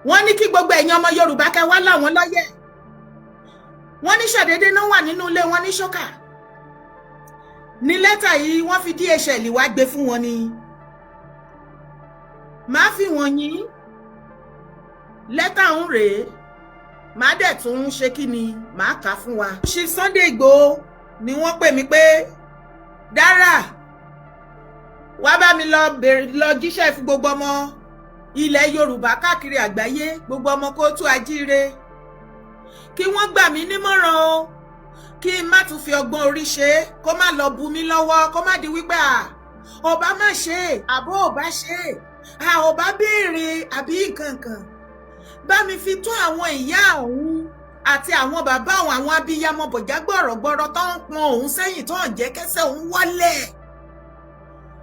wọ́n ní kí gbogbo ẹ̀yin ọmọ Yorùbá kẹ́ wá láwọn lọ́yẹ̀. wọ́n ní ṣàdédé náà wà nínú ilé wọn ní ṣókà. ní lẹ́tà yìí wọ́n fi DHL wá gbé fún wọn ni. máa fi wọ̀nyí lẹ́tà ń rèé máa dẹ̀ tún ṣe kí ni máa kà fún wa. ṣí Sunday Igboho ni wọ́n pè mí pé Dara wá bá mi lọ jíṣẹ́ fún gbogbo ọmọ ilẹ̀ Yorùbá káàkiri àgbáyé, gbogbo ọmọ kóòtù àjíire, kí wọ́n gbà mí nímọ̀ràn o, kí n má tún fi ọgbọ́n orí ṣe, kó má lọ bu mí lọ́wọ́, kó má di wípé ọba má ṣe àbó ọba ṣe ọba béèrè àbí nǹkankan. Bá mi fi tún àwọn ìyá òun àti àwọn bàbá òun, àwọn abiyamọ bọ̀já gbọ̀rọ̀gbọ̀rọ̀ tó ń pọn òun sẹ́yìn tó ń jẹ́ kẹ́sẹ̀ òun wálẹ̀.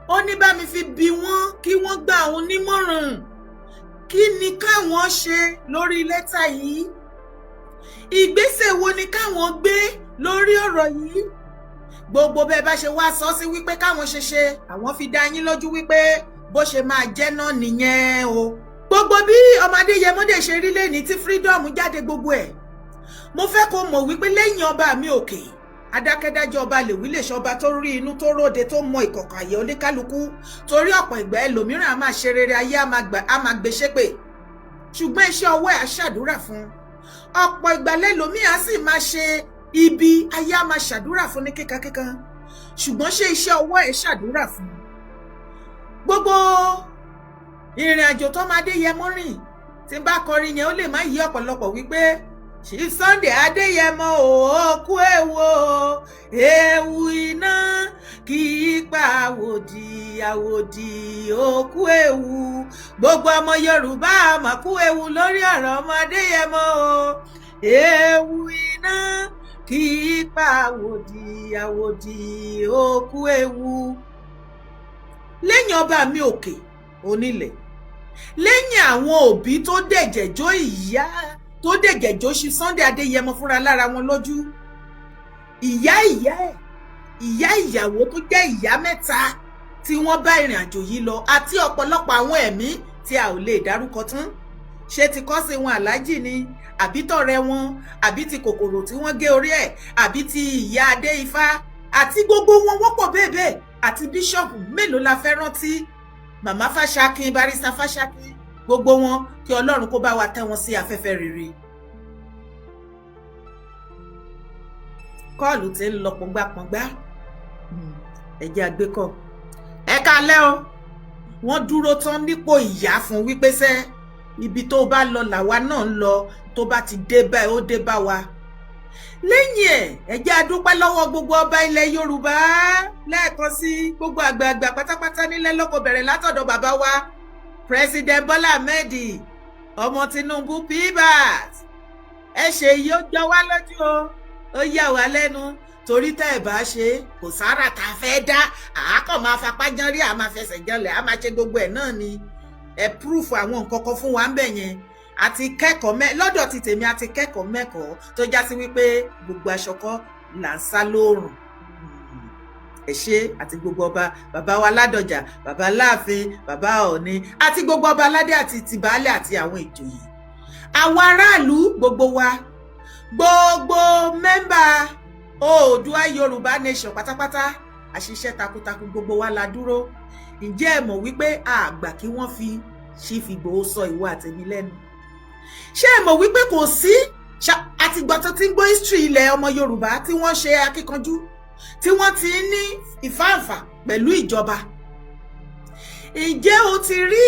Ó ní bá mi fi bi wọ́n kí wọ́n gbà òun nímọ̀ràn kí ni káwọn ṣe lórí lẹ́tà yìí, ìgbésẹ̀ wo ni káwọn gbé lórí ọ̀rọ̀ yìí. Gbogbo bẹ́ẹ̀ bá ṣe wá sọ sí wípé káwọn ṣe àwọn fi dá yín lójú wípé bó ṣe máa jẹ́ náà nìyẹn o. Gbogbo bí ọmọ Adéyẹmọ dé ṣe rí lẹ́ni tí freedom jáde gbogbo ẹ̀, mo fẹ́ kó mọ̀ wípé lẹ́yìn ọba mi òkè, adákẹ́dájọ́ ọba lèwí lè ṣọba tó rí inú tó róde tó mọ ìkọ̀kọ̀ àyè oníkálukú, torí ọ̀pọ̀ ìgbà ẹlòmíràn á máa ṣe rere ayé á máa gbé ṣépè, ṣùgbọ́n iṣẹ́ ọwọ́ ẹ̀ á ṣàdúrà fún. Ọ̀pọ̀ ìgbà lẹ́lòmíràn á sì máa ṣe ibi ayé á máa ṣàdúrà fún ní kíkankíkan, ṣùgbọ́n ṣé iṣẹ́ ọwọ́ ẹ̀ ṣàdúrà fún. Gbogbo ìrìn àjò tó máa Adéyẹmọ rìn, tí n bá kọrin yẹn ó lè má yí ọ̀pọ̀lọpọ̀ wípé ṣí Sunday Adéyẹmọ òkú ewu iná kì í pa àwòdì òkú ewu. Gbogbo ọmọ Yorùbá mà kú ewu lórí ọ̀rọ̀ ọmọ Adéyẹmọ ewu iná kì í pa àwòdì òkú ewu. Lẹ́yìn ọba mi òkè onílẹ̀, lẹ́yìn àwọn òbí tó dẹ̀jẹ̀jọ́ ìyá tó dẹ̀jẹ̀jọ́ ṣí Sunday Adéyẹmọ fúnra lára wọn lójú, ìyá ìyàwó tó jẹ́ ìyá mẹ́ta tí wọ́n bá ìrìn àjò yìí lọ, àti ọ̀pọ̀lọpọ̀ àwọn ẹ̀mí tí a ò lè dárúkọ tán. Ṣé ti kọ́sí wọn Aláàjì ni, àbí tọ̀rẹ́ wọn, àbí ti kòkòrò tí wọ́n gé orí ẹ̀, àbí ti ìyá Adé Ifá, àti gbogbo wọn wọ́pọ̀ bẹ́ẹ̀ àti bíṣọ̀pù mélòó la fẹ́ rántí, màmá Fáṣákin, barista Fáṣákin, gbogbo wọn kí Ọlọ́run kó bá wa tẹ́ wọn sí afẹ́fẹ́ rere. Kọ́ọ̀lù tí ń lọ pọ̀ngbàpọ̀ngbà, ẹ̀jẹ̀ àgbékọ̀. Ẹ káalẹ́ o, wọ́n dúró tán nípò ìyá fún wípé sẹ́ ibi tó bá lọ làwa náà ń lọ, tó bá ti dé báyìí ó dé bá wa. Lẹ́yìn ẹ jẹ́ a dúpẹ́ lọ́wọ́ gbogbo ọba ilẹ̀ Yorùbá lẹ́ẹ̀kan sí gbogbo àgbààgbà pátápátá nílẹ̀ lóko, bẹ̀rẹ̀ látọ̀dọ̀ bàbá wa President Bola Ahmed ọmọ Tinubu PBAT. Ẹ ṣe yìí ó jọ wá lójú o, ó yà wá lẹ́nu, torí tẹ́ ẹ̀ bá ṣe kò sára tá a fẹ́ dá, àákọ̀ máa fapá jánrí, àá máa fẹsẹ̀ janlẹ̀, àá máa ṣe gbogbo ẹ̀ náà ni. Ẹ proof àwọn nǹkan kan fún wa ń bẹ̀ yẹn, àti kẹ́kọ̀ọ́ lọ́dọ̀ ti tèmi àti kẹ́kọ̀ọ́ mẹ́kọ̀ọ́ tó já sí wípé gbogbo aṣọ kọ́ là ń sá lóòrùn. Ẹ ṣé, àti gbogbo ọba, bàbá wa Ládọjà, bàbá Láàfin, bàbá Ọọ̀ni, àti gbogbo ọba aládé àti tìbálẹ̀ àti àwọn ìjòyè, àwọn aráàlú gbogbo wa, gbogbo mẹ́mbà Oòduà Yorùbá Nation pátápátá, àṣìṣe takuntakun gbogbo wa la dúró. Ǹjẹ́ ẹ mọ̀ wípé àgbà kí wọ́n fi Chief Igboho sọ ìwọ àtẹ̀mí lẹ́nu? Ṣé ẹ mọ̀ wípé kò sí àtìgbà tó ti ń gbọ́ history ilẹ̀ ọmọ Yorùbá tí wọ́n ṣe akíkanjú, tí wọ́n ti ní ìfáǹfà pẹ̀lú ìjọba? Ǹjẹ́ o ti rí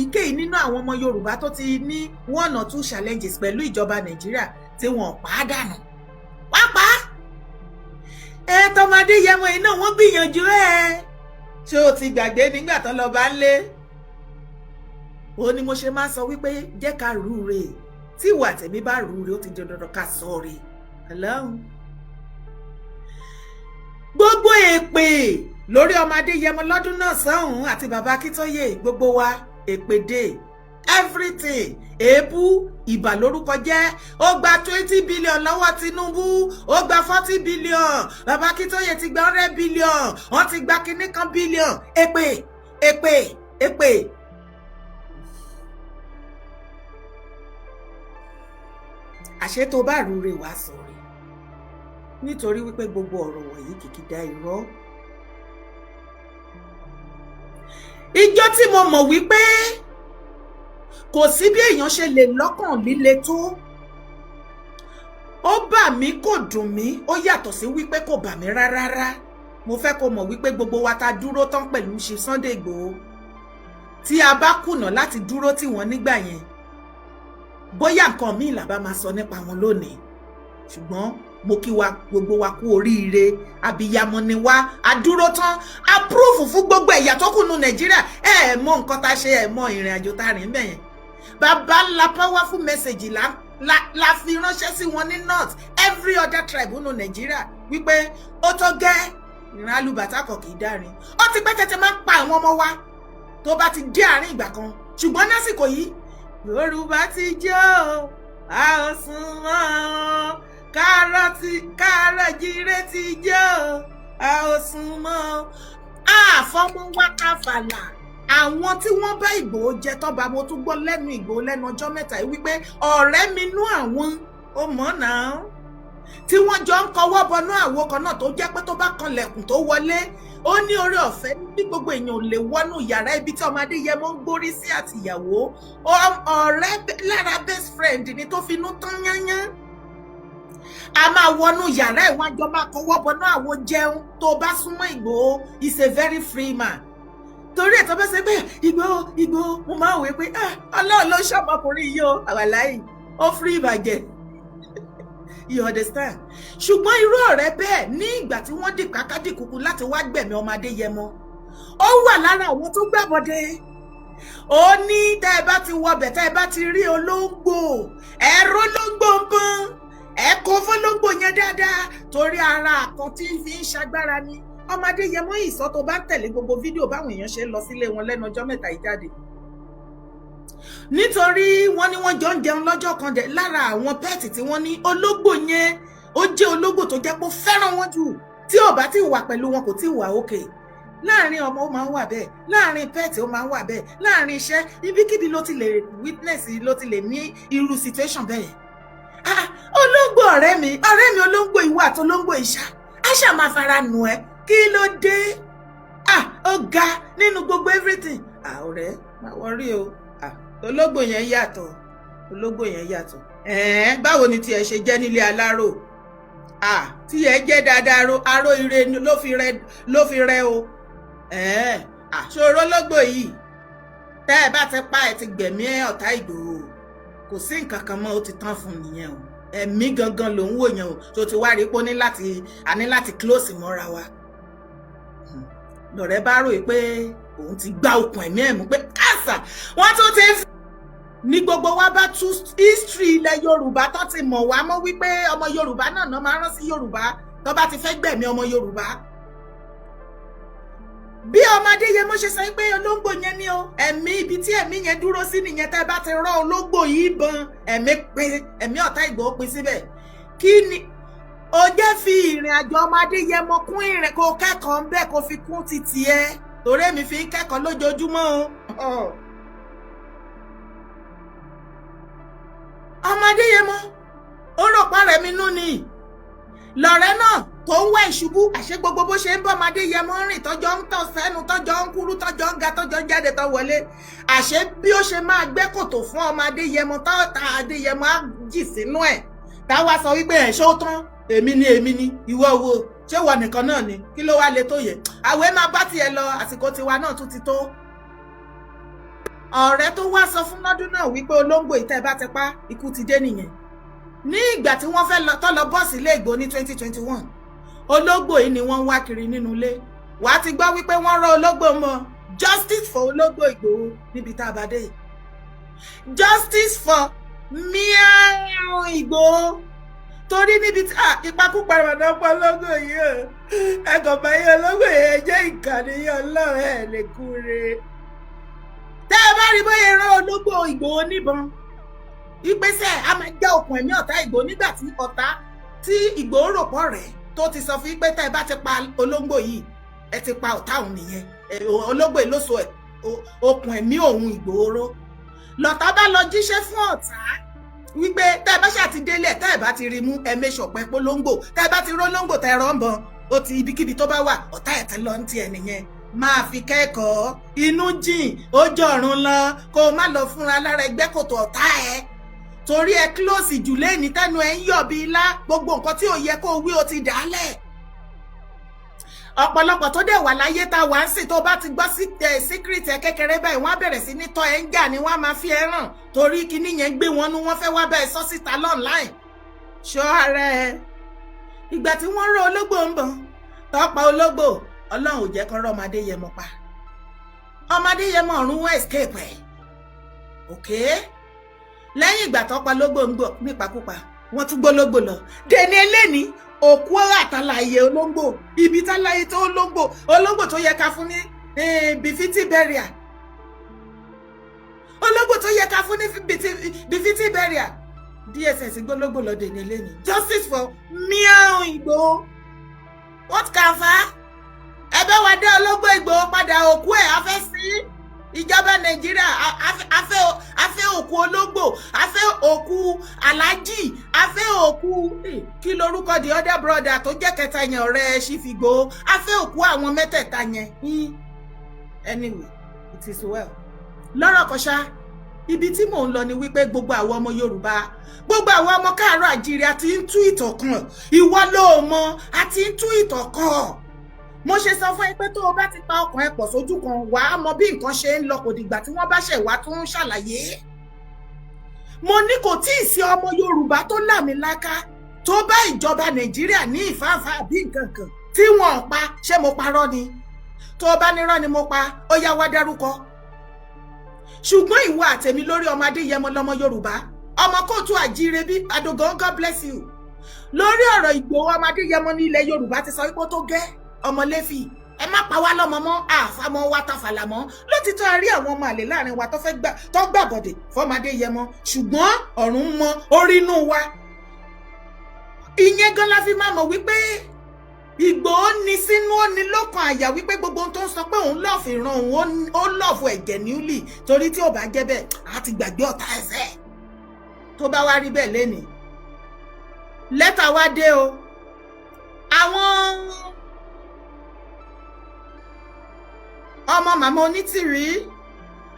ìkéyìí nínú àwọn ọmọ Yorùbá tó ti ní 1 or 2 challenges pẹ̀lú ìjọba Nàìjíríà tí wọ́n pa á dànù? Wọ́n pa á. Tọmọ Adéyẹmọ iná wọ́n gbìyànjú ẹ̀. Ṣé o ti gbàgbé nígbà tán lọ bá ń lé? Ó ní mo ṣe máa sọ wípé jẹ́ ká rúure, tí ìwà tẹ̀mí bá rúure ó ti di dandan ká sọ̀rọ̀. Ọlọ́run. Gbogbo èpè lórí ọmọ Adéyẹmọ lọ́dún náà sọ́hùn àti bàbá Akíntóyè, gbogbo wa èpè dé everything, èébú, ìbà lórúkọ jẹ́. Ó gba 20 billion lọ́wọ́ Tinubu, ó gba 40 billion, bàbá Akíntóyè ti gba 100 billion, wọ́n ti gba kinní kan billion. Èpè. àṣé tó bá rúre wá sọ̀rọ̀ nítorí wípé gbogbo ọ̀rọ̀ wọ̀nyí kìkìdá irọ́. ìjọ tí mo mọ̀ wípé kò sí bí èèyàn ṣe lè lọ́kàn líle tó, ó bà mí kò dùn mí, ó yàtọ̀ sí wípé kò bà mí rárá. mo fẹ́ kó mọ̀ wípé gbogbo wa ta dúró tán pẹ̀lú ṣe Sunday Igboho, tí a bá kùnà láti dúró tì wọ́n nígbà yẹn, bóyá nǹkan míì là bá máa sọ nípa wọn lónìí. ṣùgbọ́n mo kí wa gbogbo wa kú oríire, abiyamọ ni wá, adúró tán, approve fún gbogbo ẹ̀yà tó kù nù Nàìjíríà. ẹ mọ nǹkan tá a ṣe, ẹ mọ ìrìn àjò tá a rìn bẹ́yẹn. bàbá ńlá powerful message la fi ránṣẹ́ sí wọn ní north, every other tribe nù Nàìjíríà, wípé ó tó gẹ́ ìran alùbàtà kọ̀ kì í dárin. ó ti pẹ́ tẹ́tẹ́ máa ń pa àwọn ọmọ wa tó bá ti dé àárín ìgbà kan, ṣùgbọ́n lásìkò yìí Yorùbá ti jẹ́ o, a ò sún mọ́ o, kárọ̀jìrè ti jẹ́ o, a ò sún mọ́ o. àfọmọ wa káfàlà àwọn tí wọ́n bá Ìgbòho jẹ tọ́ba, mo tún gbọ́ lẹ́nu Ìgbòho lẹ́nu ọjọ́ mẹ́ta yìí wípé ọ̀rẹ́ mi nú àwọn ó mọ̀ náà, tí wọ́n jọ ń kọwọ́ bọnú àwo kan náà tó jẹ́ pé tó bá kanlẹ̀kùn tó wọlé, ó ní oore ọ̀fẹ́ bí gbogbo èèyàn ò lè wọnú yàrá ibi tí ọmọ Adéyẹmọ ń gbórí sí àtìyàwó. ọ̀rẹ́ lára best friend ni tó finú tán yányán. a máa wọnú yàrá ìwọ̀n àjọ máa kọwọ́ bọnú àwo jẹun. tó bá súnmọ́ Ìgbòho is a very free man. torí ẹ̀ tó bá ṣe pé Ìgbòho mo máa wé pé Ọlọ́run ló ṣọmọkùnrin yìí o, àwàláyé ó free ìbàjẹ́. You understand? ṣùgbọ́n irú ọ̀rẹ́ bẹ́ẹ̀ ní ìgbà tí wọ́n dì kákádìkùkù láti wá gbẹ̀mí ọmọ Adéyẹmọ, ó wà lára àwọn tó gbàbọdè. ó ní tẹ́ ẹ bá ti wọbẹ̀, tẹ́ ẹ bá ti rí olóńgbò, ẹ̀rọ olóńgbò ń bọ́n, ẹ kó fọlóńgbò yẹn dáadáa, torí ara kan tí ń fi ń ṣagbára ni. ọmọ Adéyẹmọ ìsọ tó bá tẹ̀lé gbogbo fídíò báwọn èèyàn ṣe ń lọ sílé wọn lẹ́nu ọjọ́ mẹ́ta yìí jáde, nítorí wọ́n ní wọ́n jọ ń jẹun lọ́jọ́ kan dẹ̀. lára àwọn pẹ́ẹ̀tì tí wọ́n ní ológbò yẹn, ó jẹ́ ológbò tó jẹ́ pé ó fẹ́ràn wọn jù, tí ò bá ti wà pẹ̀lú wọn kò tí ì wà òkè. láàrin ọmọ ó máa ń wà bẹ́ẹ̀, láàrin pẹ́ẹ̀tì ó máa ń wà bẹ́ẹ̀, láàrin iṣẹ́ ibikíbi ló ti lè witness, ló ti lè ní irú situation bẹ́ẹ̀. ológbò ọ̀rẹ́ mi ológbò ìwà àti ológbò ìṣá, àṣà máa fara nù ẹ́, kí ló dé? ó ga nínú gbogbo everything. ọ̀rẹ́ máa wọrí o, ológbò yẹn yàtọ̀, ológbò yẹn yàtọ̀. báwo ni tiẹ̀ ṣe jẹ́ nílé aláró? tiẹ̀ jẹ́ dáadáa, aró ire ló fi rẹ o. ṣòro ológbò yìí tẹ́ ẹ bá ti pa ẹ ti gbẹ̀mí ọ̀tá Ìgbòho, kò sí nǹkan kan mọ́, ó ti tán fún nìyẹn o. ẹ̀mí gangan ló ń wò yẹn o, tó ti wá rí pé a ní láti close mọ́ra wa. lọ̀rẹ́ bá rò pé òun ti gbá okùn ẹ̀mí ẹ̀ mú pé káàsà wọ́n tún ti ní gbogbo wa bá tú history ilẹ̀ Yorùbá tó ti mọ̀ wá mọ́ wípé ọmọ Yorùbá náà máa rán sí Yorùbá tó bá ti fẹ́ gbẹ̀mí ọmọ Yorùbá. bí ọmọ Adéyẹmọ ṣe sọ pé olóńgbò yẹn ni o, ẹ̀mí ibi tí ẹ̀mí yẹn dúró sí nìyẹn. tẹ́ bá ti rán olóńgbò yìí bọn, ẹ̀mí ọ̀tá Ìgbòho pín síbẹ̀. kí ni ó jẹ́ fi ìrìn àjò ọmọ Adéyẹmọ kún ìrìn, kó kẹ́kọ̀ọ́ ń bẹ́ẹ̀ kó fi kún títì ẹ, torí èmi fi ń kẹ́kọ̀ọ́ lójoojúmọ́ o. ọmọ Adéyẹmọ ó rò pa rẹ̀ mi nú ni. lọ̀rẹ́ náà tó ń wá ìṣubú, àṣé gbogbo bó ṣe ń bọ́ ọmọ Adéyẹmọ rìn, tọ́jọ́ ń tọ̀ sẹ́nu, tọ́jọ́ ń kúrú, tọ́jọ́ ń ga, tọ́jọ́ ń jáde tó wọlé, àṣé bí ó ṣe máa gbẹ́ kòtò fún ọmọ Adéyẹmọ tọ́ta Adéyẹmọ á jì sínú ẹ̀, táwa sọ wípé ẹ̀ ṣó tán, èmi ni ìwọ wo, ṣé wọ nìkan náà ni, kí ló wá le tó yẹ? àwẹ̀ máa bá tiẹ̀ lọ, àsìkò tiwa náà tún ti tó. ọ̀rẹ́ tó wá sọ fún lọ́dún náà wípé olóńgbò ìtẹ́ bá ti pa, ikú ti dé nìyẹn. ní ìgbà tí wọ́n fẹ́ lọ bọ́ọ̀sì ilé Ìgbòho ní 2021, ológbò yìí ni wọ́n ń wá kiri nínú ilé. wàá ti gbọ́ wípé wọ́n rán ológbò mọ́, justice for ológbò Ìgbòho níbi tá a bá dé yìí, justice for Miao Ìgbòho. torí níbi tí ìpakúpa ìrọ̀nà pọ̀ ológbò yìí o, ẹ̀kọ́ báyìí ológbò yẹn jẹ́ ìkànnì Ọlọ́run ẹ̀ lè kúre. tẹ́ ẹ bá rí bóyá rán ológbò Ìgbòho níbọn, ìgbésẹ̀ a máa jẹ́ okùn ẹ̀mí ọ̀tá Ìgbòho, nígbà tí ọ̀tá tí Ìgbòho rò pọ̀ rẹ̀ tó ti sọ fún pé tẹ́ ẹ bá ti pa ológbò yìí, ẹ ti pa ọ̀tá òun nìyẹn. ológbò yìí ló so okùn ẹ̀mí òun Ìgbòho ró. lọ̀tá bá lọ jíṣẹ́ fún ọ̀tá wípé tẹ́ ẹ bá ṣàti délẹ̀ tẹ́ ẹ bá ti rí mú ẹ méṣọ̀ pẹ́ polongo tẹ́ ẹ bá ti rólóńgò tẹ́ ẹ rọ́ǹbọ̀n ó ti ibikíbi tó bá wà ọ̀tá ẹ̀ tẹ́ lọ ń tiẹ̀ nìyẹn máa fi kẹ́kọ̀ọ́ inú jìn ó jọ̀run lọ kó o má lọ fúnra lára ẹgbẹ́ kòtò ọ̀tá ẹ̀ torí ẹ kílòsì jù lẹ́ni tẹ́nu ẹ ń yọ̀ bí ilá gbogbo nǹkan tí ò yẹ kó o wí o ti dálẹ̀ ọ̀pọ̀lọpọ̀ tó dẹ̀ wà láyé tá a wà ń sìn tó bá ti gbọ́ síkírìtì ẹ kékeré báyìí wọ́n á bẹ̀rẹ̀ sí ní tọ́ ẹ ń jà ni wọ́n á máa fi ẹ ràn torí kíní yẹn gbé wọn nú wọ́n fẹ́ wá bẹ́ẹ̀ sọ síta lọ́nláìn ṣọ́ ara ẹ ìgbà tí wọ́n rọ ológbò ń bọ̀ tọ́pa ológbò ọlọ́run ò jẹ́ kán rọ́ ọmọdé yẹmọ pa ọmọdé yẹmọ ọ̀run wọ́n escape ẹ̀ òkè lẹ́yìn ìgbà tọ́pa ológbò ń bọ̀ nípakúpa wọ́n tún gbólógbò lọ dẹni eléni òkú àtàlàyé olóńgbò ibi tàlàyé tó olóńgbò tó yẹ ká fún ní bifiti burial olóńgbò tó yẹ ká fún ní bifiti burial DSS gbólógbò lọ dẹni eléni justice for Miao Igboho what can fa ẹbẹ wa dé olóńgbò Ìgbòho padà òkú ẹ̀ afẹ́ sí ìjọba Nàìjíríà afẹ́ òkú ológbò afẹ́ òkú aláàjì afẹ́ òkú kí lorúkọ the other brother tó jẹ́ kẹta yẹn ọ̀rẹ́ Ṣífìgbò afẹ́ òkú àwọn mẹ́tẹ̀ẹ̀ta yẹn anyway it is well lọ́rọ̀ kọ́ṣá ibi tí mò ń lọ ni wípé gbogbo àwọn ọmọ Yorùbá gbogbo àwọn ọmọ káàárọ̀ àjíire àti ń tú ìtọ̀kàn ìwọ ló mọ àti ń tú ìtọ̀kàn mo ṣe sọ fún ẹ pé tó o bá ti pa ọkàn ẹ pọ̀ sójú kan wàá mọ bí nǹkan ṣe ń lọ kò dìgbà tí wọ́n bá ṣẹ̀ wá tó ń ṣàlàyé mo ní kò tí ì sí ọmọ Yorùbá tó làmìlaka tó bá ìjọba Nàìjíríà ní ìfáàfá àbí nǹkan kan tí wọ́n pa ṣé mo parọ́ ni tó o bá nírọ́ ni mo pa ó yá wá dárúkọ ṣùgbọ́n ìwọ àtẹ̀mí lórí ọmọ Adéyẹmọ lọmọ Yorùbá ọmọ kóòtù àjíire bí Adogan God bless you lórí ọ̀rọ̀ Ìgbòho ọmọ Adéyẹmọ ní ilẹ̀ Yorùbá ti sọ wípé tó gẹ́ ọmọ Léfì ẹ má pa wá lọ́mọ mọ́ àfàmọ́ wa tafàlà mọ́ lótìtọ́ a rí àwọn ọmọ àlè láàrin wa tó gbàbọ̀dẹ̀ fọ́mọ Adéyẹmọ ṣùgbọ́n ọ̀run mọ orí inú wa ìyẹn gan la fi máa mọ̀ wípé Ìgbòho ní sínú ó ní lọ́kàn àyà wípé gbogbo ohun tó ń sọ pé òun lọ́ọ̀fù ìran òun ó lọ́ọ̀fù ẹ̀jẹ̀ níúlì torí tí ò bá jẹ́ bẹ́ẹ̀ á ti gbàgbé ọ̀tá ẹ̀fẹ́ tó bá wá rí bẹ́ẹ̀ lénìí lẹ́tà wá dé o àwọn ọmọ màmá Onítìrí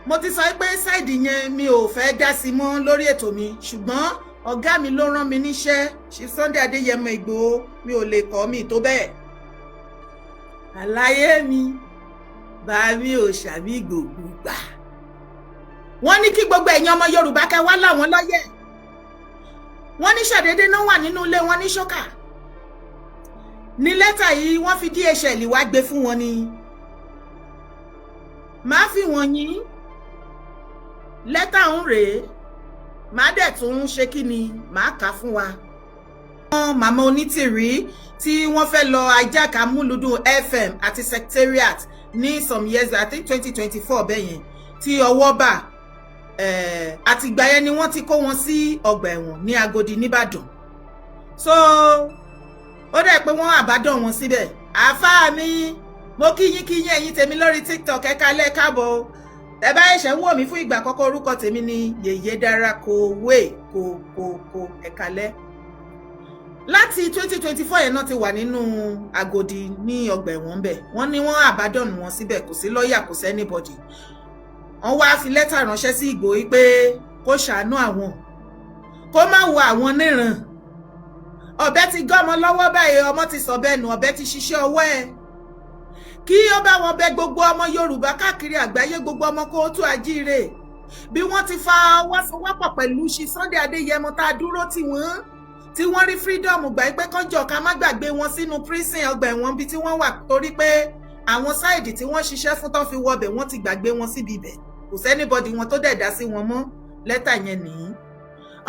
mo ti sọ pé ṣáìdì yẹn mi ò fẹ́ dá sí mọ́ lórí ètò mi ṣùgbọ́n ọ̀gá mi ló rán mi níṣẹ́ Chief Sunday Adéyẹmọ Ìgbòho mi ò lè kọ́ mi tó bẹ́ẹ̀ àlàyé mi bá mi ò ṣàbí gbogbo gbà wọ́n ní kí gbogbo ẹ̀yin ọmọ Yorùbá kẹ́ wá láwọn lọ́yẹ̀ wọ́n ní ṣàdédé náà wà nínú ilé wọn ní ṣókà ní lẹ́tà yìí wọ́n fi DHL wá gbé fún wọn ni máa fi wọ̀nyí lẹ́tà ń rèé máa dẹ̀ tún ṣe kí ni máa kà fún wa. Màmá Onítìrí tí wọ́n fẹ́ lọ ajáka múlùdùn FM àti secretariat ní some years I think 2024 bẹ́yẹn tí ọwọ́ bà àtìgbà yẹn ni wọ́n ti kó wọn sí ọgbà ẹ̀wọ̀n ní Agodi nìbàdàn so ó dẹ̀ pé wọ́n àbádọ́ wọn síbẹ̀ àáfàá mi mo kíyín ẹ̀yin tèmi lórí TikTok ẹ̀ka lẹ́ẹ̀káàbọ̀ ẹ bá ẹ̀ṣẹ̀ ń wò mí fún ìgbà àkọ́kọ́ orúkọ tèmi ni Yèyé Dára Kowé kò ẹ̀ka lẹ́ láti 2024 yẹn náà ti wà nínú Agodi ní ọgbà ẹ̀wọ̀n bẹ̀ wọ́n ní wọ́n àbádọ́nù wọn síbẹ̀ kò sí lọ́ọ̀yà kò sí anybody wọ́n wá fi lẹ́tà ránṣẹ́ sí Ìgbòho pé kó ṣàánú àwọn kó má wo àwọn níran ọ̀bẹ ti gọ́ ọmọ lọ́wọ́ báyìí ọmọ ti sọ bẹ́ẹ̀ nù ọ̀bẹ ti ṣiṣẹ́ ọwọ́ ẹ̀ kí ó bá wọn bẹ gbogbo ọmọ Yorùbá káàkiri àgbáyé gbogbo ọmọ kóòtù àjíire bí wọ́n ti fa wọ́sowọ́pọ̀ pẹ̀lú Chief Sunday Adéyẹmọ tá a dúró tí wọ́n rí freedom gbà pé kọjọ ká má gbàgbé wọn sínú prison ọgbà ẹ̀wọ̀n bí tí wọ́n wà torí pé àwọn sáìdì tí wọ́n ṣiṣẹ́ fún tán fi wọbẹ̀ wọ́n ti gbàgbé wọn síbi ibẹ̀ kò sẹ́nibọ́dì wọn tó dẹ̀ dá sí wọn mọ́ lẹ́tà yẹn nìyí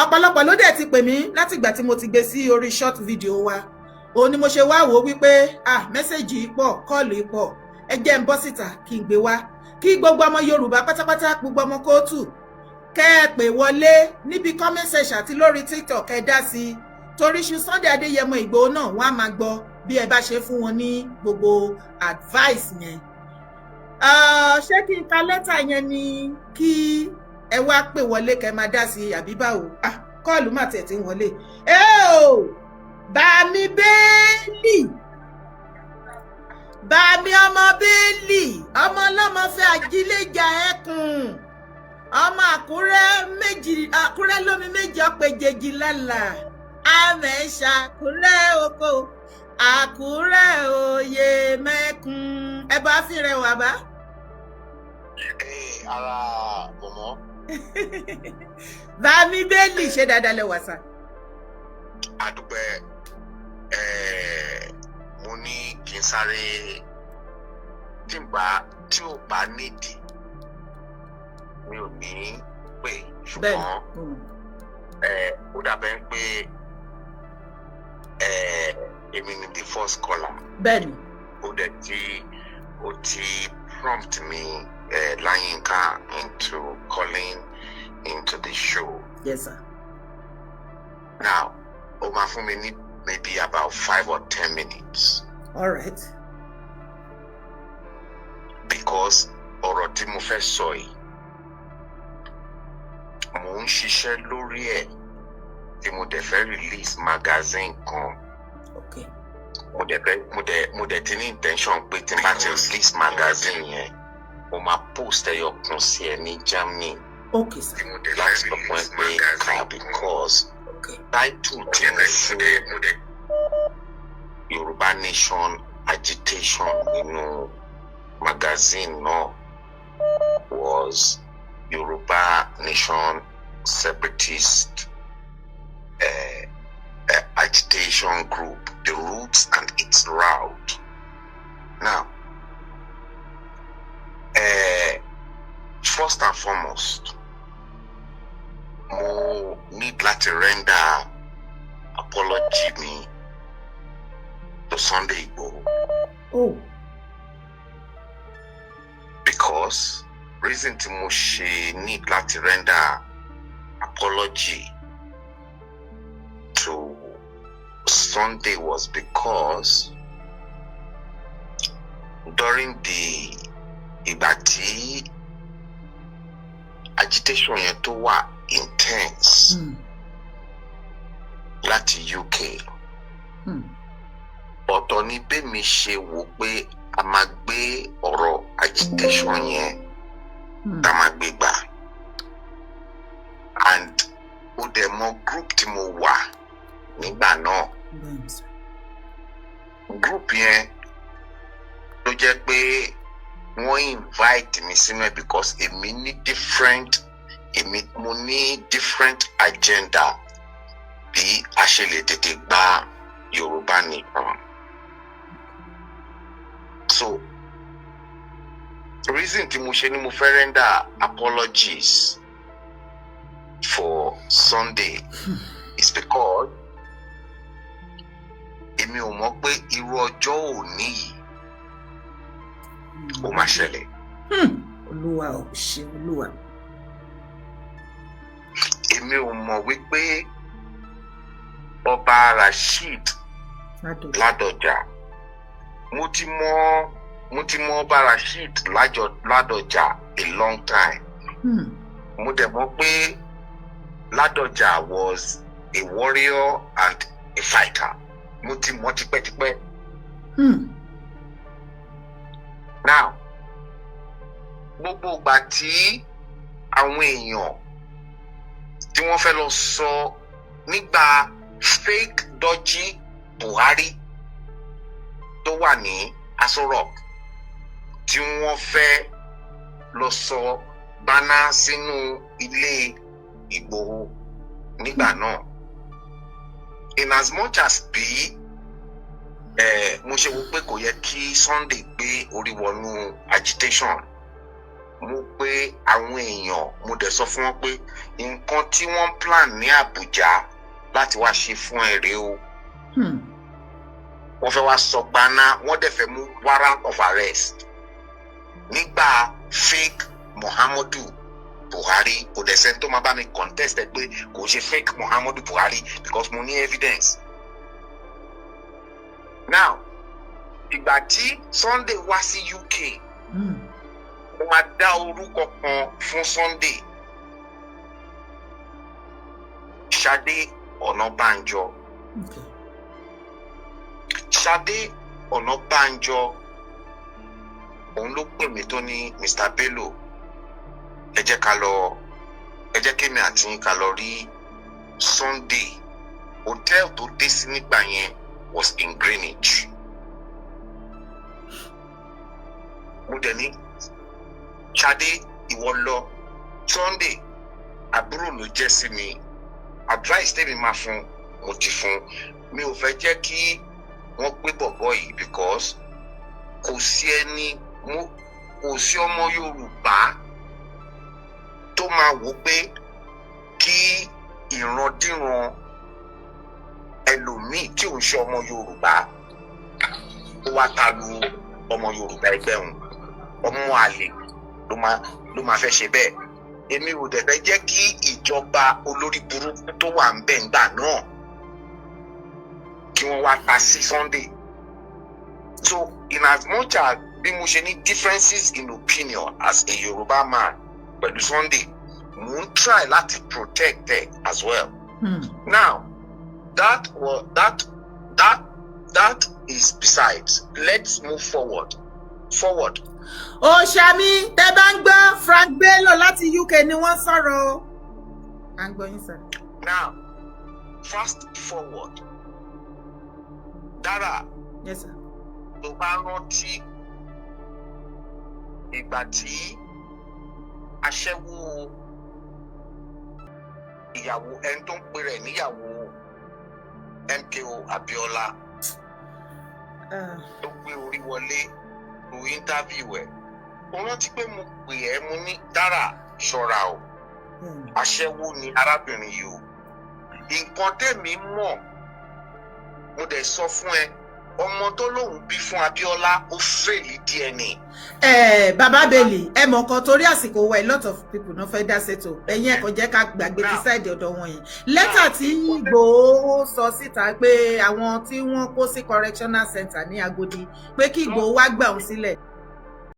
ọ̀pọ̀lọpọ̀ ló dẹ̀ ti pè mí látìgbà tí mo ti gbé sí orí short video wa òun ni mo ṣe wá wò wípé mẹ́sẹ̀jì pọ̀ kọ́ọ̀lù pọ̀ ẹ jẹ́ ń bọ́ síta kí n gbé wá kí gbogbo ọmọ Yorùbá pátápátá gbogbo ọmọ kóòtù kẹ́ ẹ pè wọlé níbi comment section àti lórí TikTok ẹ dá sí i torí Chief Sunday Adéyẹmọ Ìgbòho náà wọ́n á máa gbọ́ bí ẹ bá ṣe fún wọn ní gbogbo advice yẹn ṣé kí n ka lẹ́tà yẹn ni kí ẹ wá pè wọlé kẹ́ máa dá sí i àbí báwo kọ́ọ̀lù mà tẹ̀ tí ń wọlé Bàmí Bẹ́ẹ̀lì Bàmí ọmọ Bẹ́ẹ̀lì ọmọ ọlọ́mọ fẹ́ àjíléjà ẹkùn ọmọ Àkúrẹ́ lómi méjì ọ̀pẹ̀jẹ̀jì lálà àmẹ́ṣà Àkúrẹ́ oko Àkúrẹ́ òye mẹ́kun ẹ bá fi rẹ̀ wà bá. Ara bọ̀mọ́. Bàmí Bẹ́ẹ̀lì ṣe dáadáa lẹ wà sá. Àdúpẹ́ mo ní kí n sáré tí ò bá nídìí mi ò ní pè ṣùgbọ́n ó dàbẹ́ pé èmi ni the first caller. Bẹ́ẹ̀ni. Ó ti prompt me Láyínká into calling into the show. Yes, sir. Now, ó máa fún mi ní maybe about 5 or 10 minutes. All right. Because ọ̀rọ̀ tí mo fẹ́ sọ yìí, mo ń ṣiṣẹ́ lórí ẹ̀ tí mo dẹ̀ fẹ́ release magazine kan. Okay. Mo dẹ̀ ti ní intention pé tí n bá ti release magazine yẹn, mo máa post ẹyọ kan sí ẹ ní Germany. Okay, sir. Tí mo dẹ̀ láti sọ fún ẹ pé ká because title tí mo fún Yorùbá Nation agitation nínú magazine náà was Yorùbá Nation separatist agitation group, the roots and its route. Now, first and foremost, mo need láti render apology mi to Sunday Igboho. Oh. Because reason tí mo ṣe need láti render apology to Sunday was because during the ìgbà tí agitation yẹn tó wà intense láti UK. Ọ̀tọ̀ ni bẹ́mi ṣe wò pé a máa gbé ọ̀rọ̀ agitation yẹn tá máa gbé gbà. And ó dẹ̀ mọ group tí mo wà nígbà náà. Group yẹn ló jẹ́ pé wọ́n invite mi sínú ẹ̀ because èmi ní mo ní different agenda bí a ṣe lè tètè gba Yorùbá Nation. So the reason tí mo ṣe ni mo fẹ́ render apologies for Sunday is because èmi ò mọ̀ pé irú ọjọ́ òní yìí ó máa ṣẹlẹ̀. Olúwa ò ṣe Olúwa. Èmi ò mọ̀ wípé Ọba Rasheed Ládọjà mo ti mọ̀ Ọba Rasheed Ládọjà a long time. Mo dẹ̀ mọ̀ pé Ládọjà was a warrior and a fighter. Mo ti mọ̀ tipẹ́tipẹ́. Now, gbogbo ìgbà tí àwọn èèyàn tí wọ́n fẹ́ lọ sọ nígbà fake dodgy Buhari tó wà ní Aso Rock tí wọ́n fẹ́ lọ sọ bánà sínú ilé Ìgbòho nígbà náà. In as much as bí mo ṣe wò pé kò yẹ kí Sunday gbé orí wọnú agitation, mo pé àwọn èèyàn mo dẹ̀ sọ fún wọn pé nǹkan tí wọ́n plan ní Àbújá láti wá ṣe fún ẹ̀rẹ́ o. Wọ́n fẹ́ wá sọ gbaná, wọ́n dẹ̀ fẹ́ mú warrant of arrest nígbà fake Muhammadu Buhari. Kò dẹ̀ sẹ́ni tó máa bá mi contest ẹ pé kò ṣe fake Muhammadu Buhari because mo ní evidence. Now, ìgbà tí Sunday wá sí UK, mo máa dá orúkọ kan fún Sunday. Ṣadé Ọ̀nàbánjọ. Okay. Ṣadé Ọ̀nàbánjọ òun ló pè mí tó ní Mr. Bello, ẹ jẹ́ kémi àti yín ká lọ rí Sunday. Hotel tó dé sí nígbà yẹn was in Greenwich. Mo dẹ̀ ní Ṣadé ìwọ lọ, Sunday àbúrò ló jẹ́ sí mi, advice tèmi máa fún mo ti fún, mi ò fẹ́ jẹ́ kí wọ́n gbé bọ̀bọ̀ yìí because kò sí ọmọ Yorùbá tó máa wò pé kí ìrandíran ẹlòmíì tí ò ń ṣe ọmọ Yorùbá ó wá ta lu ọmọ Yorùbá ẹgbẹ́ òun, ọmọ àlè ló máa fẹ́ ṣe bẹ́ẹ̀. Èmi ò dẹ̀ fẹ́ jẹ́ kí ìjọba olórí burúkú tó wà ń bẹ̀ ńgbà náà kí wọ́n wá ta sí Sunday. So in as much as bí mo ṣe ní differences in opinion as a Yorùbá man pẹ̀lú Sunday, mo ń try láti protect her as well. Now that is besides. Let's move forward. Òṣàmí tẹ́ bá ń gbọ́ Frank Bello láti UK ni wọ́n sọ̀rọ̀ o. À ń gbọ́ yín sir. Now fast forward. Dara. Yes sir. Tó bá rántí ìgbà tí aṣẹ́wó ìyàwó ẹni tó ń pè rẹ̀ níyàwó MKO Abiola tó gbé orí wọlé to interview ẹ̀. Mo rántí pé mo pè ẹ́, mo ní Dara ṣọ́ra o, aṣẹ́wó ni arábìnrin yìí o. Nǹkan tèmi mọ̀ mo dẹ̀ sọ fún ẹ, ọmọ tó lóun bí fún Abiola ó fèlì DNA. Bàbá Bello ẹ mọ̀ kan torí àsìkò wa, a lot of people náà fẹ́ dá ṣètò ẹ̀yìn ẹ̀kọ́ jẹ́ ká gbàgbé ti sáìdì ọ̀dọ̀ wọn yẹn. Lẹ́tà tí Ìgbòho sọ síta pé àwọn tí wọ́n kó sí correctional center ní Agodi pé kí Ìgbòho wá gbà òun sílẹ̀.